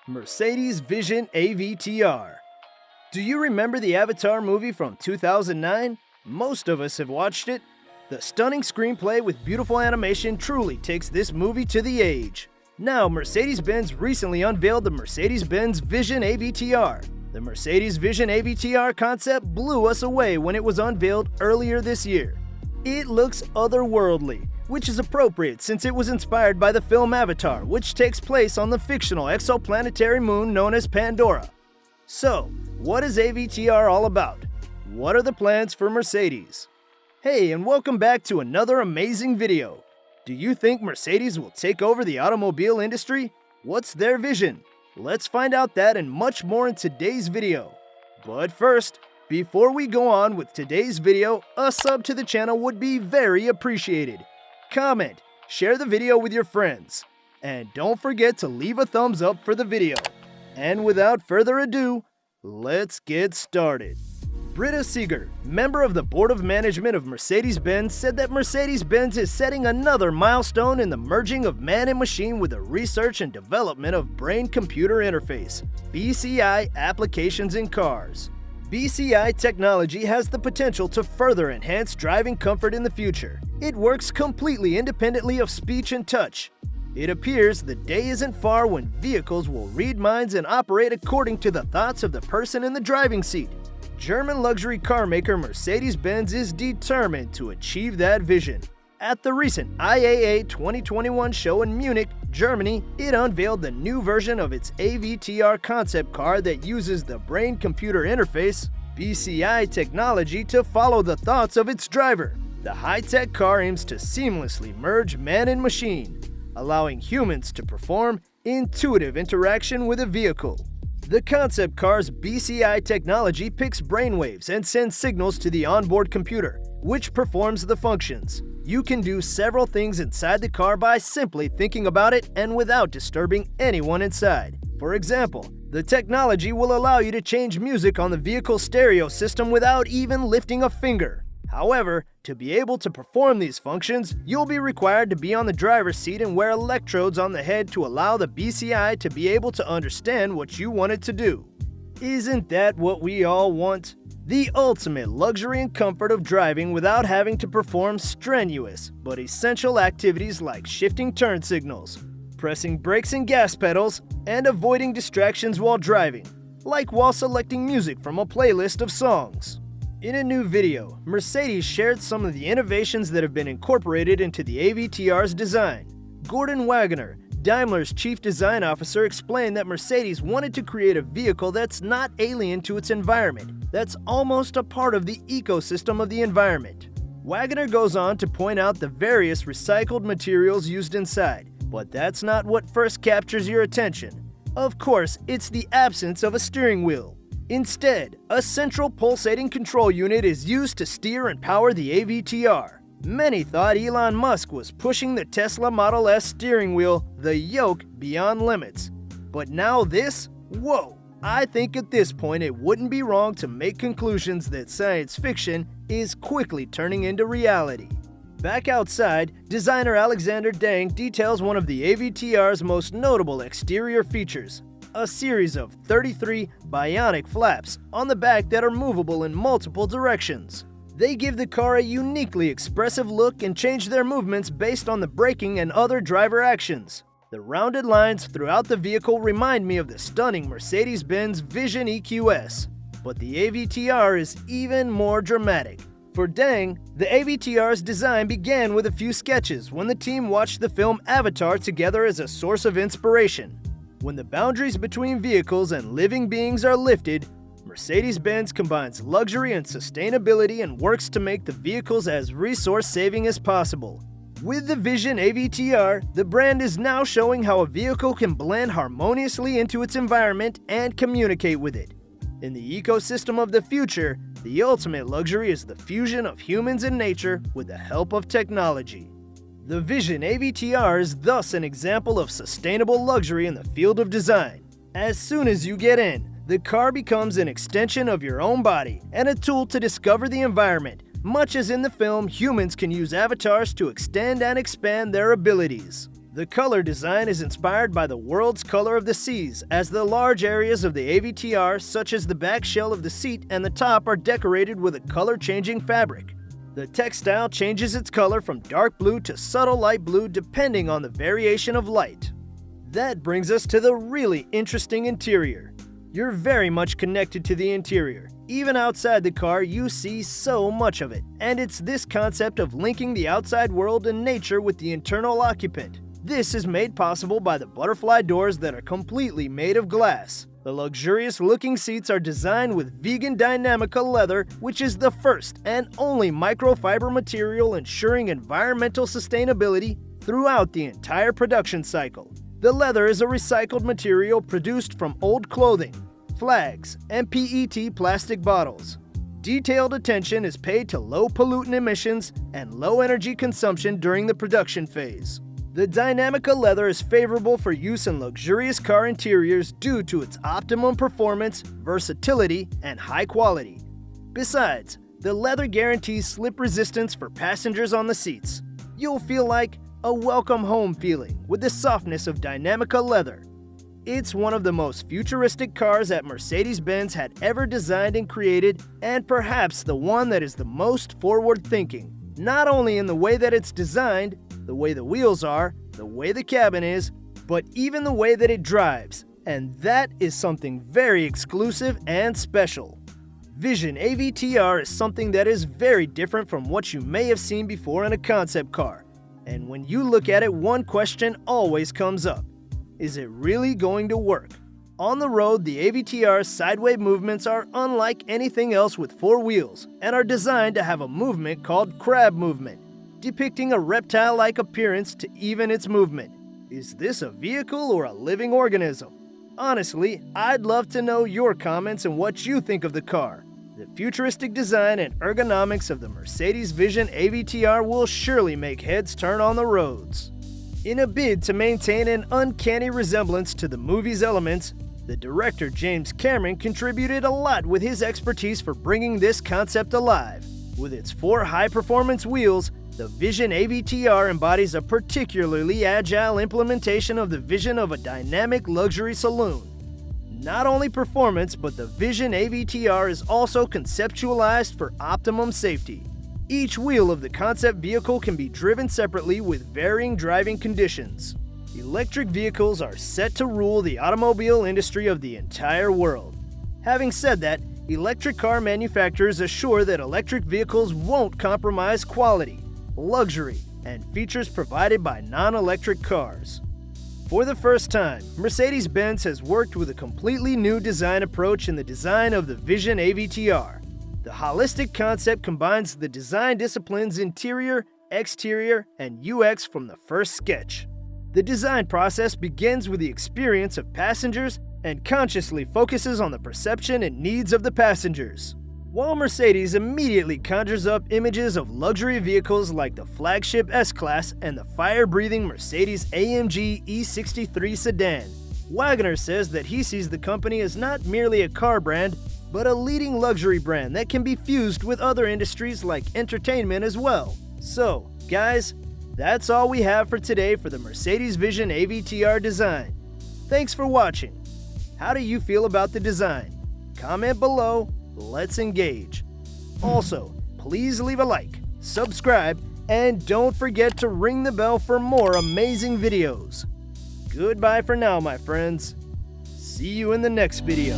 Mercedes Vision AVTR. Do you remember the Avatar movie from 2009? Most of us have watched it. The stunning screenplay with beautiful animation truly takes this movie to the edge. Now, Mercedes-Benz recently unveiled the Mercedes-Benz Vision AVTR. The Mercedes Vision AVTR concept blew us away when it was unveiled earlier this year. It looks otherworldly, which is appropriate since it was inspired by the film Avatar, which takes place on the fictional exoplanetary moon known as Pandora. So, what is AVTR all about? What are the plans for Mercedes? Hey, and welcome back to another amazing video. Do you think Mercedes will take over the automobile industry? What's their vision? Let's find out that and much more in today's video. But first, before we go on with today's video, a sub to the channel would be very appreciated. Comment, share the video with your friends, and don't forget to leave a thumbs up for the video. And without further ado, let's get started. Britta Seeger, member of the Board of Management of Mercedes-Benz, said that Mercedes-Benz is setting another milestone in the merging of man and machine with the research and development of brain-computer interface, BCI, applications in cars. BCI technology has the potential to further enhance driving comfort in the future. It works completely independently of speech and touch. It appears the day isn't far when vehicles will read minds and operate according to the thoughts of the person in the driving seat. German luxury car maker Mercedes-Benz is determined to achieve that vision. At the recent IAA 2021 show in Munich, Germany, it unveiled the new version of its AVTR concept car that uses the brain-computer interface, BCI technology, to follow the thoughts of its driver. The high-tech car aims to seamlessly merge man and machine, allowing humans to perform intuitive interaction with a vehicle. The concept car's BCI technology picks brainwaves and sends signals to the onboard computer, which performs the functions. You can do several things inside the car by simply thinking about it and without disturbing anyone inside. For example, the technology will allow you to change music on the vehicle's stereo system without even lifting a finger. However, to be able to perform these functions, you'll be required to be on the driver's seat and wear electrodes on the head to allow the BCI to be able to understand what you want it to do. Isn't that what we all want? The ultimate luxury and comfort of driving without having to perform strenuous but essential activities like shifting turn signals, pressing brakes and gas pedals, and avoiding distractions while driving, like while selecting music from a playlist of songs. In a new video, Mercedes shared some of the innovations that have been incorporated into the AVTR's design. Gordon Wagoner, Daimler's chief design officer, explained that Mercedes wanted to create a vehicle that's not alien to its environment, that's almost a part of the ecosystem of the environment. Wagoner goes on to point out the various recycled materials used inside, but that's not what first captures your attention. Of course, it's the absence of a steering wheel. Instead, a central pulsating control unit is used to steer and power the AVTR. Many thought Elon Musk was pushing the Tesla Model S steering wheel, the yoke, beyond limits. But now this? Whoa! I think at this point it wouldn't be wrong to make conclusions that science fiction is quickly turning into reality. Back outside, designer Alexander Dang details one of the AVTR's most notable exterior features: a series of 33 bionic flaps on the back that are movable in multiple directions. They give the car a uniquely expressive look and change their movements based on the braking and other driver actions. The rounded lines throughout the vehicle remind me of the stunning Mercedes-Benz Vision EQS. But the AVTR is even more dramatic. For Dang, the AVTR's design began with a few sketches when the team watched the film Avatar together as a source of inspiration. When the boundaries between vehicles and living beings are lifted, Mercedes-Benz combines luxury and sustainability and works to make the vehicles as resource-saving as possible. With the Vision AVTR, the brand is now showing how a vehicle can blend harmoniously into its environment and communicate with it. In the ecosystem of the future, the ultimate luxury is the fusion of humans and nature with the help of technology. The Vision AVTR is thus an example of sustainable luxury in the field of design. As soon as you get in, the car becomes an extension of your own body and a tool to discover the environment, much as in the film humans can use avatars to extend and expand their abilities. The color design is inspired by the world's color of the seas, as the large areas of the AVTR, such as the back shell of the seat and the top, are decorated with a color-changing fabric. The textile changes its color from dark blue to subtle light blue depending on the variation of light. That brings us to the really interesting interior. You're very much connected to the interior. Even outside the car, you see so much of it, and it's this concept of linking the outside world and nature with the internal occupant. This is made possible by the butterfly doors that are completely made of glass. The luxurious-looking seats are designed with vegan Dynamica leather, which is the first and only microfiber material ensuring environmental sustainability throughout the entire production cycle. The leather is a recycled material produced from old clothing, flags, and PET plastic bottles. Detailed attention is paid to low pollutant emissions and low energy consumption during the production phase. The Dynamica leather is favorable for use in luxurious car interiors due to its optimum performance, versatility, and high quality. Besides, the leather guarantees slip resistance for passengers on the seats. You'll feel like a welcome home feeling with the softness of Dynamica leather. It's one of the most futuristic cars that Mercedes-Benz had ever designed and created, and perhaps the one that is the most forward-thinking, not only in the way that it's designed, the way the wheels are, the way the cabin is, but even the way that it drives, and that is something very exclusive and special. Vision AVTR is something that is very different from what you may have seen before in a concept car, and when you look at it, one question always comes up. Is it really going to work? On the road, the AVTR's sideway movements are unlike anything else with four wheels, and are designed to have a movement called crab movement, depicting a reptile-like appearance to even its movement. Is this a vehicle or a living organism? Honestly, I'd love to know your comments and what you think of the car. The futuristic design and ergonomics of the Mercedes Vision AVTR will surely make heads turn on the roads. In a bid to maintain an uncanny resemblance to the movie's elements, the director James Cameron contributed a lot with his expertise for bringing this concept alive. With its four high-performance wheels, the Vision AVTR embodies a particularly agile implementation of the vision of a dynamic luxury saloon. Not only performance, but the Vision AVTR is also conceptualized for optimum safety. Each wheel of the concept vehicle can be driven separately with varying driving conditions. Electric vehicles are set to rule the automobile industry of the entire world. Having said that, electric car manufacturers assure that electric vehicles won't compromise quality, luxury, and features provided by non-electric cars. For the first time, Mercedes-Benz has worked with a completely new design approach in the design of the Vision AVTR. The holistic concept combines the design disciplines interior, exterior, and UX from the first sketch. The design process begins with the experience of passengers and consciously focuses on the perception and needs of the passengers. While Mercedes immediately conjures up images of luxury vehicles like the flagship S-Class and the fire-breathing Mercedes-AMG E63 sedan, Wagoner says that he sees the company as not merely a car brand, but a leading luxury brand that can be fused with other industries like entertainment as well. So, guys, that's all we have for today for the Mercedes Vision AVTR design. Thanks for watching. How do you feel about the design? Comment below. Let's engage. Also, please leave a like, subscribe, and don't forget to ring the bell for more amazing videos. Goodbye for now, my friends. See you in the next video.